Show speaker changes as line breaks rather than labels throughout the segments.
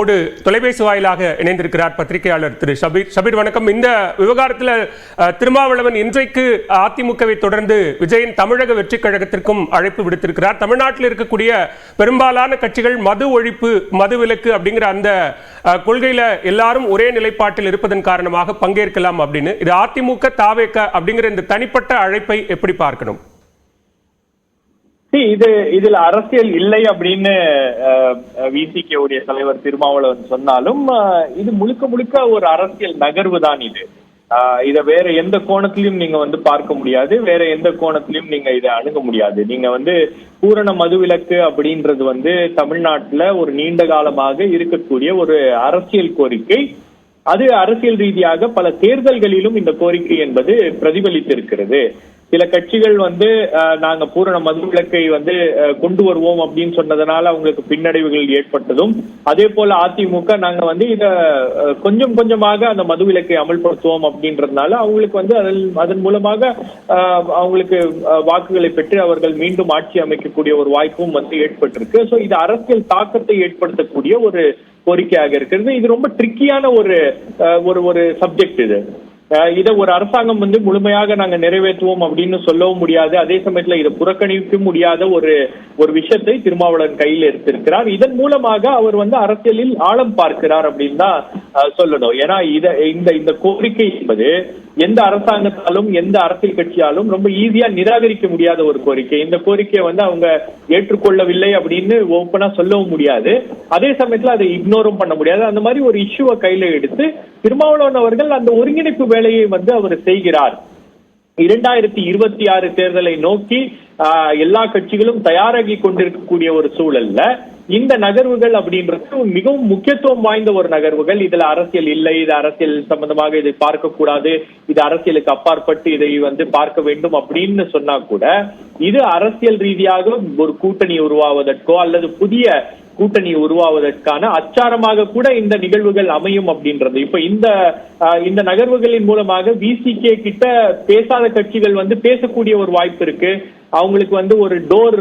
ஒரு தொலைபேசி வாயிலாக இணைந்திருக்கிறார் பத்திரிகையாளர் திரு ஷபீர். ஷபீர் வணக்கம். இந்த விவகாரத்தில் திருமாவளவன் இன்றைக்கு அதிமுகவை தொடர்ந்து விஜயின் தமிழக வெற்றி கழகத்திற்கும் அழைப்பு விடுத்திருக்கிறார். தமிழ்நாட்டில் இருக்கக்கூடிய பெரும்பாலான கட்சிகள் மது ஒழிப்பு, மது விலக்கு அப்படிங்கிற அந்த கொள்கையில எல்லாரும் ஒரே நிலைப்பாட்டில் இருப்பதன் காரணமாக பங்கேற்கலாம் அப்படின்னு. இது அதிமுக தாவேக அப்படிங்கிற இந்த தனிப்பட்ட அழைப்பை எப்படி பார்க்கணும்?
இதுல அரசியல் இல்லை அப்படின்னு விசிகே உடைய தலைவர் திருமாவளவன் சொன்னாலும் இது முழுக்க முழுக்க ஒரு அரசியல் நகர்வு தான். இத வேற எந்த கோணத்திலையும் நீங்க பார்க்க முடியாது, வேற எந்த கோணத்திலையும் நீங்க இதை அணுக முடியாது. நீங்க பூரண மதுவிலக்கு அப்படின்றது தமிழ்நாட்டுல ஒரு நீண்ட காலமாக இருக்கக்கூடிய ஒரு அரசியல் கோரிக்கை. அது அரசியல் ரீதியாக பல தேர்தல்களிலும் இந்த கோரிக்கை என்பது பிரதிபலித்திருக்கிறது. சில கட்சிகள் நாங்க பூரண மதுவிலக்கை கொண்டு வருவோம் அப்படின்னு சொன்னதுனால அவங்களுக்கு பின்னடைவுகள் ஏற்பட்டதும், அதே போல அதிமுக நாங்க இத கொஞ்சம் கொஞ்சமாக அந்த மதுவிலக்கை அமல்படுத்துவோம் அப்படின்றதுனால அவங்களுக்கு அதன் மூலமாக அவங்களுக்கு வாக்குகளை பெற்று அவர்கள் மீண்டும் ஆட்சி அமைக்கக்கூடிய ஒரு வாய்ப்பும் ஏற்பட்டிருக்கு. சோ இது அரசியல் தாக்கத்தை ஏற்படுத்தக்கூடிய ஒரு கோரிக்கையாக இருக்கிறது. இது ரொம்ப ட்ரிக்கியான ஒரு சப்ஜெக்ட். இதை ஒரு அரசாங்கம் முழுமையாக நாங்க நிறைவேற்றுவோம் அப்படின்னு சொல்லவும் முடியாது, அதே சமயத்துல இதை புறக்கணிக்க முடியாத ஒரு விஷயத்தை திருமாவளவன் கையில் எடுத்திருக்கிறார். இதன் மூலமாக அவர் அரசியலில் ஆழம் பார்க்கிறார் அப்படின்னு தான் சொல்லணும். ஏன்னா இந்த கோரிக்கை என்பது எந்த அரசாங்கத்தாலும் எந்த அரசியல் கட்சியாலும் ரொம்ப ஈஸியா நிராகரிக்க முடியாத ஒரு கோரிக்கை. இந்த கோரிக்கையை அவங்க ஏற்றுக்கொள்ளவில்லை அப்படின்னு ஓப்பனா சொல்லவும் முடியாது, அதே சமயத்துல அதை இக்னோரும் பண்ண முடியாது. அந்த மாதிரி ஒரு இஷ்யூவை கையில எடுத்து திருமாவளவன் அவர்கள் அந்த ஒருங்கிணைப்பு வேலையை அவர் செய்கிறார். 2026 தேர்தலை நோக்கி எல்லா கட்சிகளும் தயாராகி கொண்டிருக்கக்கூடிய ஒரு சூழல்ல இந்த நகர்வுகள் அப்படின்றது மிகவும் முக்கியத்துவம் வாய்ந்த ஒரு நகர்வுகள். இதுல அரசியல் இல்லை, இது அரசியல் சம்பந்தமாக இதை பார்க்க கூடாது, இது அரசியலுக்கு அப்பாற்பட்டு இதை பார்க்க வேண்டும் அப்படின்னு சொன்னா கூட இது அரசியல் ரீதியாக ஒரு கூட்டணி உருவாவதற்கோ அல்லது புதிய கூட்டணி உருவாவதற்கான அச்சாரமாக கூட இந்த நிகழ்வுகள் அமையும் அப்படின்றது. இப்ப இந்த நகர்வுகளின் மூலமாக விசிகே கிட்ட பேசாத கட்சிகள் பேசக்கூடிய ஒரு வாய்ப்பு இருக்கு. அவங்களுக்கு ஒரு டோர்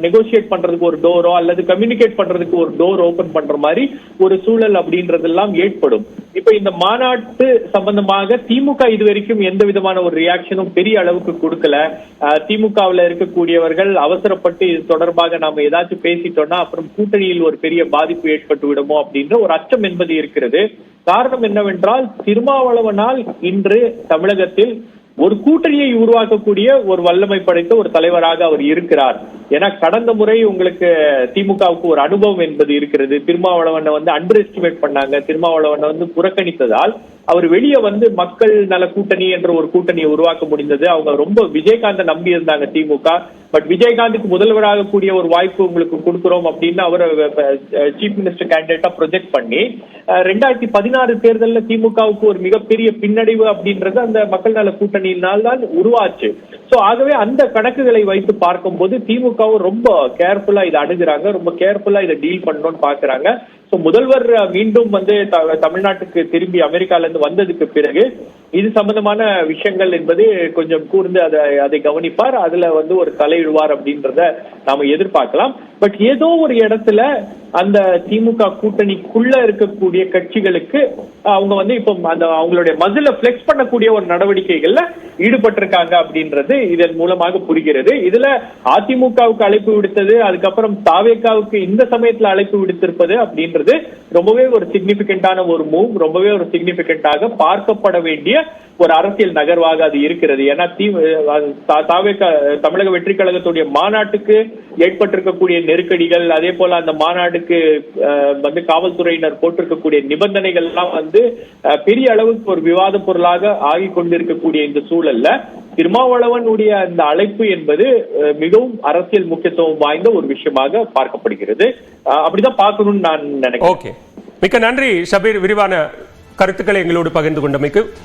நெகோசியேட் பண்றதுக்கு ஒரு டோரோ அல்லது கம்யூனிகேட் பண்றதுக்கு ஒரு டோர் ஓபன் பண்ற மாதிரி ஒரு சூழல் அப்படின்றதெல்லாம் ஏற்படும். இப்ப இந்த மாநாட்டு சம்பந்தமாக திமுக இதுவரைக்கும் எந்த விதமான ஒரு ரியாக்ஷனும் பெரிய அளவுக்கு கொடுக்கல. திமுகவில் இருக்கக்கூடியவர்கள் அவசரப்பட்டு இது தொடர்பாக நாம ஏதாச்சும் பேசிட்டோம்னா அப்புறம் கூட்டணியில் ஒரு பெரிய பாதிப்பு ஏற்பட்டு விடுமோ அப்படின்ற ஒரு அச்சம் என்பது இருக்கிறது. காரணம் என்னவென்றால் திருமாவளவனால் இன்று தமிழகத்தில் ஒரு கூட்டணியை உருவாக்கக்கூடிய ஒரு வல்லமை படைத்த ஒரு தலைவராக அவர் இருக்கிறார். ஏன்னா கடந்த முறை உங்களுக்கு திமுகவுக்கு ஒரு அனுபவம் என்பது இருக்கிறது. திருமாவளவனை அண்டர் எஸ்டிமேட் பண்ணாங்க, திருமாவளவனை புறக்கணித்ததால் அவர் வெளியே மக்கள் நல கூட்டணி என்ற ஒரு கூட்டணியை உருவாக்க முடிந்தது. அவங்க ரொம்ப விஜயகாந்தை நம்பி இருந்தாங்க திமுக. பட் விஜயகாந்துக்கு முதல்வராக கூடிய ஒரு வாய்ப்பு உங்களுக்கு கொடுக்கிறோம் அப்படின்னு அவரை சீஃப் மினிஸ்டர் கேண்டிடேட்டா ப்ரொஜெக்ட் பண்ணி 2016 தேர்தலில் திமுகவுக்கு ஒரு மிகப்பெரிய பின்னடைவு அப்படின்றது அந்த மக்கள் நல கூட்டணியினால் தான் உருவாச்சு. சோ ஆகவே அந்த கணக்குகளை வைத்து பார்க்கும் போது திமுகவும் ரொம்ப கேர்ஃபுல்லா இதை அணுகுறாங்க, ரொம்ப கேர்ஃபுல்லா இதை டீல் பண்ணணும்னு பாக்குறாங்க. முதல்வர் மீண்டும் தமிழ்நாட்டுக்கு திரும்பி அமெரிக்கால இருந்து வந்ததுக்கு பிறகு இது சம்பந்தமான விஷயங்கள் என்பது கொஞ்சம் கூர்ந்து அதை கவனிப்பார், அதுல ஒரு தலையிடுவார் அப்படின்றத நாம எதிர்பார்க்கலாம். பட் ஏதோ ஒரு இடத்துல அந்த திமுக கூட்டணிக்குள்ள இருக்கக்கூடிய கட்சிகளுக்கு அவங்க இப்ப அந்த அவங்களுடைய மசில பிளெக்ஸ் பண்ணக்கூடிய ஒரு நடவடிக்கைகள்ல ஈடுபட்டிருக்காங்க அப்படின்றது இதன் மூலமாக புரிகிறது. இதுல அதிமுகவுக்கு அழைப்பு விடுத்தது, அதுக்கப்புறம் தாவேகாவுக்கு இந்த சமயத்துல அழைப்பு விடுத்திருப்பது அப்படின்றது ரொம்பவே ஒரு சிக்னிபிகண்டான ஒரு மூவ், ரொம்பவே ஒரு சிக்னிபிகண்டாக பார்க்கப்பட வேண்டிய ஒரு அரசியல் நகர்வாக அது இருக்கிறது. ஏன்னா தாவேகா தமிழக வெற்றி கழகத்துடைய மாநாட்டுக்கு ஏற்பட்டிருக்கக்கூடிய நெருக்கடிகள், அதே போல அந்த மாநாட்டுக்கு காவல்துறையினர் போட்டிருக்கக்கூடிய நிபந்தனைகள் எல்லாம் பெரிய அளவுக்கு ஒரு விவாத பொருளாக ஆகி கொண்டிருக்கக்கூடிய இந்த சூழல்ல திருமாவளவனுடைய அந்த அழைப்பு என்பது மிகவும் அரசியல் முக்கியத்துவம் வாய்ந்த ஒரு விஷயமாக பார்க்கப்படுகிறது. அப்படிதான் பார்க்கணும்னு நான் நினைக்கிறேன்.
மிக்க நன்றி ஷபீர், விரிவான கருத்துக்களை எங்களோடு பகிர்ந்து கொண்டமைக்கு.